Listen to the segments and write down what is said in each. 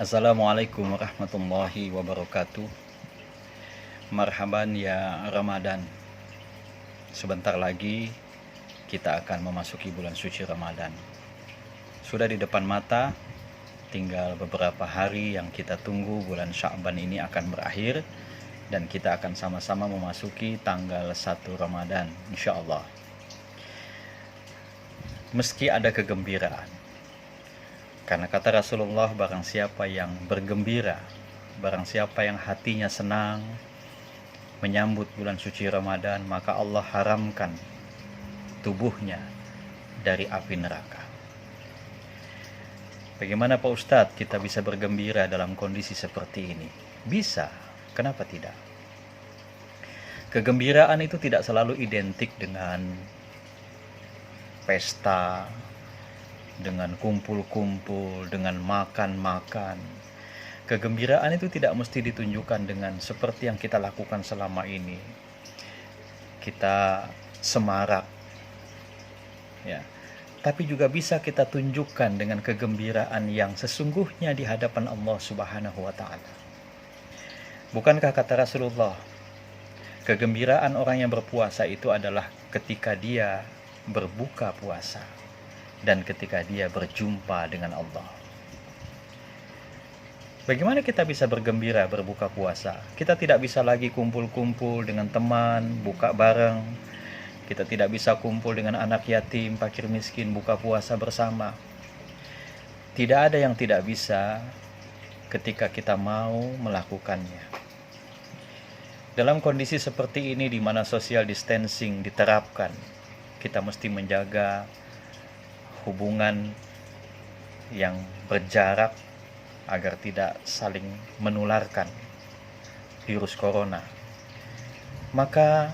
Assalamualaikum warahmatullahi wabarakatuh. Marhaban ya Ramadan. Sebentar lagi kita akan memasuki bulan suci Ramadan. Sudah di depan mata, tinggal beberapa hari yang kita tunggu bulan Sya'ban ini akan berakhir dan kita akan sama-sama memasuki tanggal 1 Ramadan insyaallah. Meski ada kegembiraan, karena kata Rasulullah, barang siapa yang bergembira, barang siapa yang hatinya senang menyambut bulan suci Ramadan, maka Allah haramkan tubuhnya dari api neraka. Bagaimana Pak Ustadz kita bisa bergembira dalam kondisi seperti ini? Bisa, kenapa tidak? Kegembiraan itu tidak selalu identik dengan pesta, dengan kumpul-kumpul, dengan makan-makan. Kegembiraan itu tidak mesti ditunjukkan dengan seperti yang kita lakukan selama ini. Kita semarak, ya. Tapi juga bisa kita tunjukkan dengan kegembiraan yang sesungguhnya di hadapan Allah Subhanahu wa Ta'ala. Bukankah kata Rasulullah, kegembiraan orang yang berpuasa itu adalah ketika dia berbuka puasa dan ketika dia berjumpa dengan Allah. Bagaimana kita bisa bergembira berbuka puasa? Kita tidak bisa lagi kumpul-kumpul dengan teman, buka bareng. Kita tidak bisa kumpul dengan anak yatim, fakir miskin, buka puasa bersama. Tidak ada yang tidak bisa ketika kita mau melakukannya. Dalam kondisi seperti ini di mana social distancing diterapkan, kita mesti menjaga hubungan yang berjarak agar tidak saling menularkan virus corona. Maka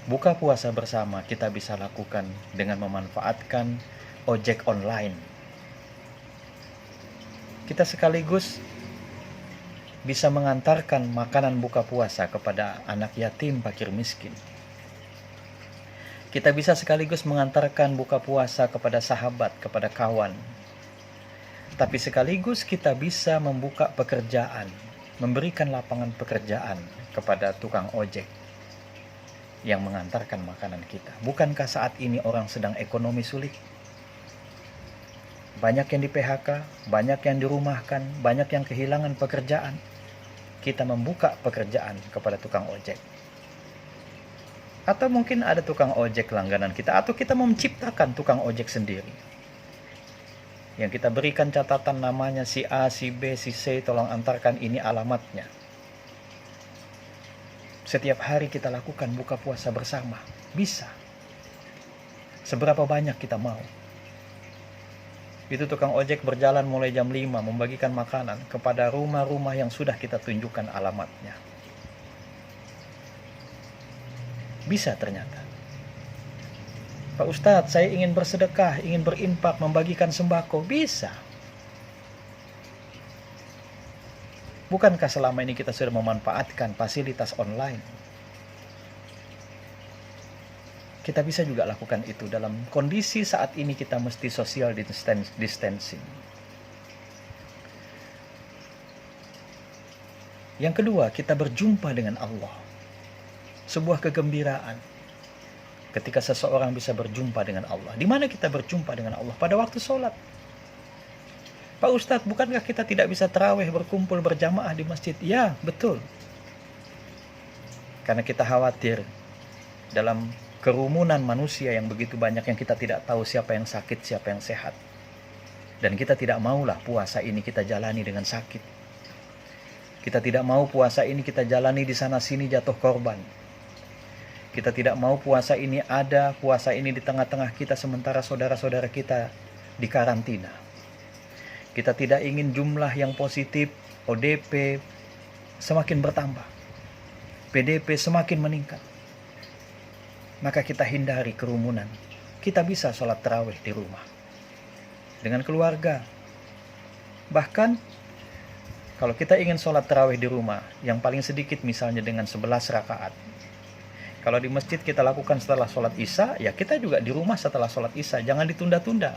buka puasa bersama kita bisa lakukan dengan memanfaatkan ojek online. Kita sekaligus bisa mengantarkan makanan buka puasa kepada anak yatim, fakir miskin. Kita bisa sekaligus mengantarkan buka puasa kepada sahabat, kepada kawan. Tapi sekaligus kita bisa membuka pekerjaan, memberikan lapangan pekerjaan kepada tukang ojek yang mengantarkan makanan kita. Bukankah saat ini orang sedang ekonomi sulit? Banyak yang di PHK, banyak yang dirumahkan, banyak yang kehilangan pekerjaan. Kita membuka pekerjaan kepada tukang ojek. Atau mungkin ada tukang ojek langganan kita, atau kita menciptakan tukang ojek sendiri. Yang kita berikan catatan namanya si A, si B, si C, tolong antarkan ini alamatnya. Setiap hari kita lakukan buka puasa bersama. Bisa. Seberapa banyak kita mau. Itu tukang ojek berjalan mulai jam 5 membagikan makanan kepada rumah-rumah yang sudah kita tunjukkan alamatnya. Bisa ternyata. Pak Ustadz, saya ingin bersedekah, ingin berinfak, membagikan sembako. Bisa. Bukankah selama ini kita sudah memanfaatkan fasilitas online? Kita bisa juga lakukan itu dalam kondisi saat ini kita mesti social distancing. Yang kedua, kita berjumpa dengan Allah. Sebuah kegembiraan ketika seseorang bisa berjumpa dengan Allah. Di mana kita berjumpa dengan Allah? Pada waktu sholat. Pak Ustadz, bukankah kita tidak bisa tarawih berkumpul berjamaah di masjid? Ya, betul. Karena kita khawatir dalam kerumunan manusia yang begitu banyak yang kita tidak tahu siapa yang sakit, siapa yang sehat. Dan kita tidak maulah puasa ini kita jalani dengan sakit. Kita tidak mau puasa ini kita jalani di sana sini jatuh korban. Kita tidak mau puasa ini di tengah-tengah kita sementara saudara-saudara kita di karantina. Kita tidak ingin jumlah yang positif, ODP semakin bertambah. PDP semakin meningkat. Maka kita hindari kerumunan. Kita bisa sholat tarawih di rumah. Dengan keluarga. Bahkan kalau kita ingin sholat tarawih di rumah, yang paling sedikit misalnya dengan 11 rakaat. Kalau di masjid kita lakukan setelah sholat isya, ya kita juga di rumah setelah sholat isya. Jangan ditunda-tunda.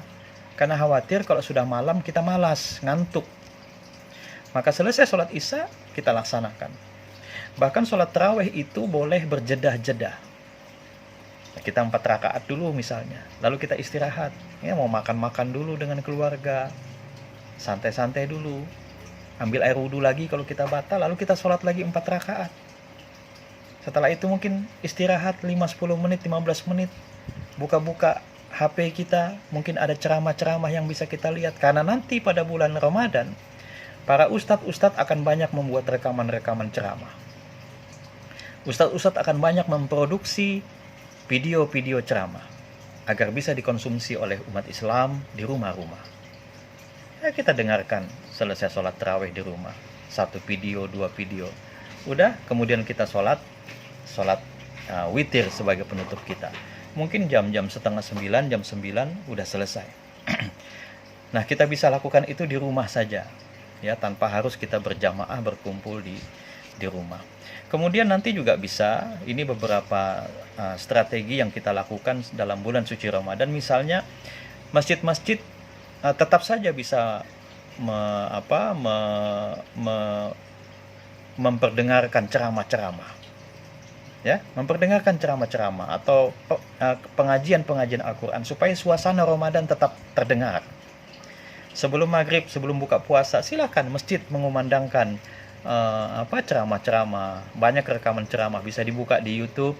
Karena khawatir kalau sudah malam kita malas, ngantuk. Maka selesai sholat isya, kita laksanakan. Bahkan sholat tarawih itu boleh berjedah-jedah. Kita 4 rakaat dulu misalnya, lalu kita istirahat. Ya, mau makan-makan dulu dengan keluarga, santai-santai dulu. Ambil air wudhu lagi kalau kita batal, lalu kita sholat lagi 4 rakaat. Setelah itu mungkin istirahat 5-10 menit, 15 menit. Buka-buka HP kita, mungkin ada ceramah-ceramah yang bisa kita lihat. Karena nanti pada bulan Ramadan, para ustadz-ustadz akan banyak membuat rekaman-rekaman ceramah. Ustadz-ustadz akan banyak memproduksi video-video ceramah agar bisa dikonsumsi oleh umat Islam di rumah-rumah. Ya, kita dengarkan selesai sholat tarawih di rumah. 1 video, 2 video. Udah, kemudian kita sholat witir sebagai penutup kita. Mungkin jam-jam setengah 9, jam 9 udah selesai. Nah, kita bisa lakukan itu di rumah saja, ya, tanpa harus kita berjamaah berkumpul di rumah. Kemudian nanti juga bisa, ini beberapa strategi yang kita lakukan dalam bulan suci Ramadan. Misalnya masjid-masjid tetap saja bisa memperdengarkan ceramah-ceramah. Ya, memperdengarkan ceramah-ceramah atau pengajian-pengajian Al-Quran supaya suasana Ramadan tetap terdengar. Sebelum maghrib, sebelum buka puasa, silakan masjid mengumandangkan ceramah-ceramah. Banyak rekaman ceramah bisa dibuka di YouTube,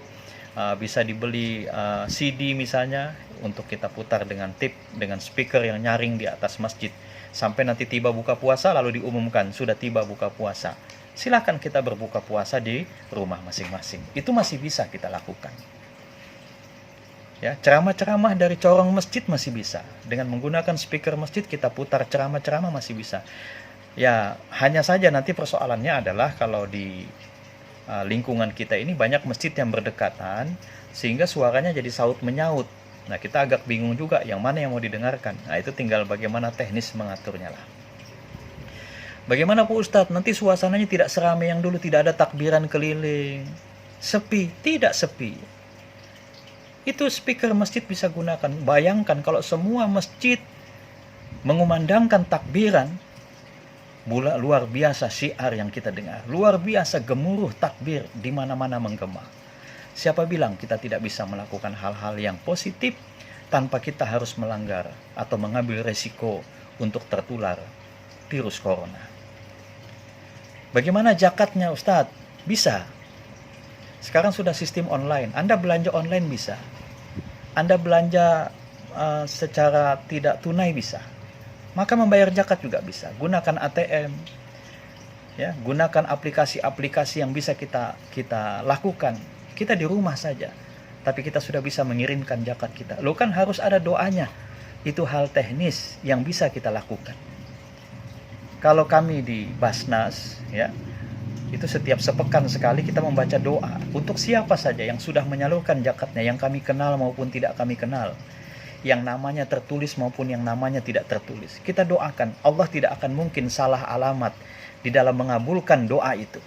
bisa dibeli CD misalnya untuk kita putar dengan dengan speaker yang nyaring di atas masjid. Sampai nanti tiba buka puasa lalu diumumkan sudah tiba buka puasa. Silakan kita berbuka puasa di rumah masing-masing. Itu masih bisa kita lakukan. Ya, ceramah-ceramah dari corong masjid masih bisa. Dengan menggunakan speaker masjid kita putar ceramah-ceramah masih bisa. Ya, hanya saja nanti persoalannya adalah kalau di lingkungan kita ini banyak masjid yang berdekatan sehingga suaranya jadi saut menyaut. Nah, kita agak bingung juga yang mana yang mau didengarkan. Nah, itu tinggal bagaimana teknis mengaturnya lah. Bagaimana Pak Ustadz? Nanti suasananya tidak seramai yang dulu, tidak ada takbiran keliling. Sepi, tidak sepi. Itu speaker masjid bisa gunakan. Bayangkan kalau semua masjid mengumandangkan takbiran, luar biasa syiar yang kita dengar. Luar biasa gemuruh takbir di mana-mana menggema. Siapa bilang kita tidak bisa melakukan hal-hal yang positif tanpa kita harus melanggar atau mengambil resiko untuk tertular virus corona. Bagaimana zakatnya Ustadz? Bisa. Sekarang sudah sistem online. Anda belanja online bisa. Anda belanja secara tidak tunai bisa. Maka membayar zakat juga bisa. Gunakan ATM. Ya, gunakan aplikasi-aplikasi yang bisa kita lakukan. Kita di rumah saja. Tapi kita sudah bisa mengirimkan zakat kita. Loh, kan harus ada doanya. Itu hal teknis yang bisa kita lakukan. Kalau kami di Basnas, ya, itu setiap sepekan sekali kita membaca doa untuk siapa saja yang sudah menyalurkan zakatnya, yang kami kenal maupun tidak kami kenal, yang namanya tertulis maupun yang namanya tidak tertulis. Kita doakan, Allah tidak akan mungkin salah alamat di dalam mengabulkan doa itu.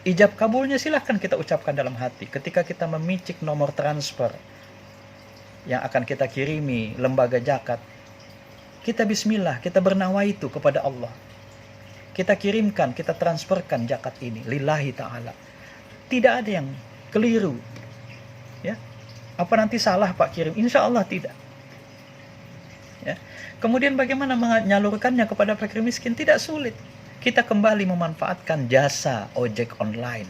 Ijab kabulnya silahkan kita ucapkan dalam hati. Ketika kita memicik nomor transfer yang akan kita kirimi lembaga zakat, kita bismillah, kita bernawaitu kepada Allah. Kita kirimkan, kita transferkan zakat ini lillahi ta'ala. Tidak ada yang keliru. Ya. Apa nanti salah Pak kirim? Insya Allah tidak. Ya. Kemudian bagaimana menyalurkannya kepada fakir miskin? Tidak sulit. Kita kembali memanfaatkan jasa ojek online.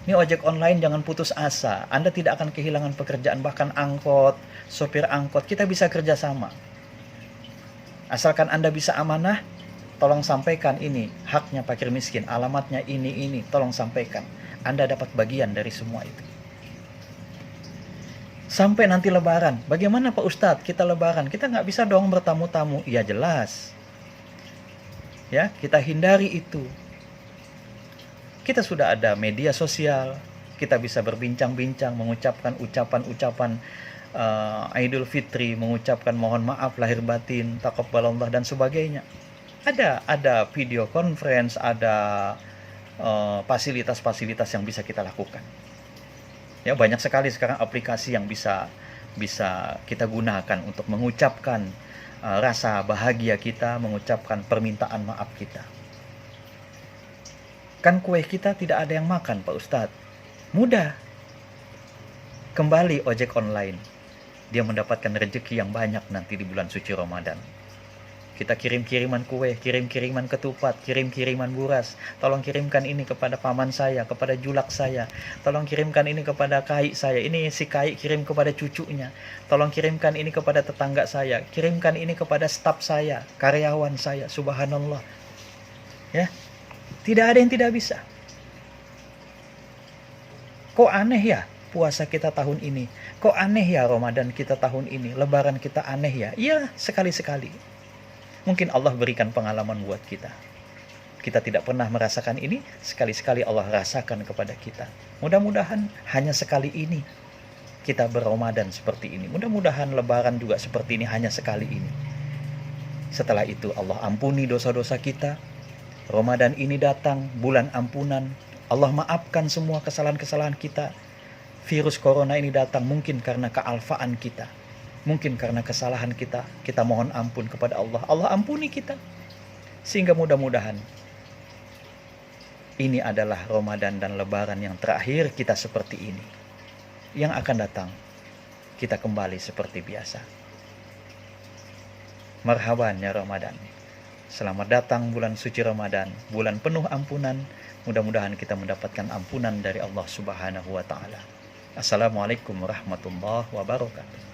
Ini ojek online jangan putus asa. Anda tidak akan kehilangan pekerjaan, bahkan angkot, sopir angkot, kita bisa kerjasama. Asalkan Anda bisa amanah, tolong sampaikan ini haknya fakir miskin, alamatnya ini, tolong sampaikan. Anda dapat bagian dari semua itu. Sampai nanti lebaran, bagaimana Pak Ustadz kita lebaran? Kita nggak bisa dong bertamu-tamu. Ya jelas. Ya, kita hindari itu. Kita sudah ada media sosial, kita bisa berbincang-bincang, mengucapkan ucapan-ucapan Idul Fitri, mengucapkan mohon maaf lahir batin, taqabbalallah dan sebagainya. Ada video conference, ada fasilitas-fasilitas yang bisa kita lakukan. Ya, banyak sekali sekarang aplikasi yang bisa kita gunakan untuk mengucapkan rasa bahagia kita, mengucapkan permintaan maaf kita. Kan kue kita tidak ada yang makan, Pak Ustadz. Mudah. Kembali ojek online. Dia mendapatkan rezeki yang banyak nanti di bulan suci Ramadan. Kita kirim-kiriman kue, kirim-kiriman ketupat, kirim-kiriman buras. Tolong kirimkan ini kepada paman saya, kepada julak saya. Tolong kirimkan ini kepada kai saya. Ini si kai kirim kepada cucunya. Tolong kirimkan ini kepada tetangga saya. Kirimkan ini kepada staf saya, karyawan saya. Subhanallah. Ya, tidak ada yang tidak bisa. Kok aneh ya puasa kita tahun ini? Kok aneh ya Ramadan kita tahun ini? Lebaran kita aneh ya? Iya, sekali-sekali. Mungkin Allah berikan pengalaman buat kita. Kita tidak pernah merasakan ini, sekali-sekali Allah rasakan kepada kita. Mudah-mudahan hanya sekali ini kita berRamadan seperti ini. Mudah-mudahan lebaran juga seperti ini, hanya sekali ini. Setelah itu Allah ampuni dosa-dosa kita. Ramadan ini datang, bulan ampunan. Allah maafkan semua kesalahan-kesalahan kita. Virus corona ini datang mungkin karena kealfaan kita. Mungkin karena kesalahan kita, kita mohon ampun kepada Allah. Allah ampuni kita. Sehingga mudah-mudahan ini adalah Ramadan dan Lebaran yang terakhir kita seperti ini. Yang akan datang, kita kembali seperti biasa. Marhaban ya Ramadan. Selamat datang bulan suci Ramadan, bulan penuh ampunan. Mudah-mudahan kita mendapatkan ampunan dari Allah Subhanahu wa Ta'ala. Assalamualaikum warahmatullahi wabarakatuh.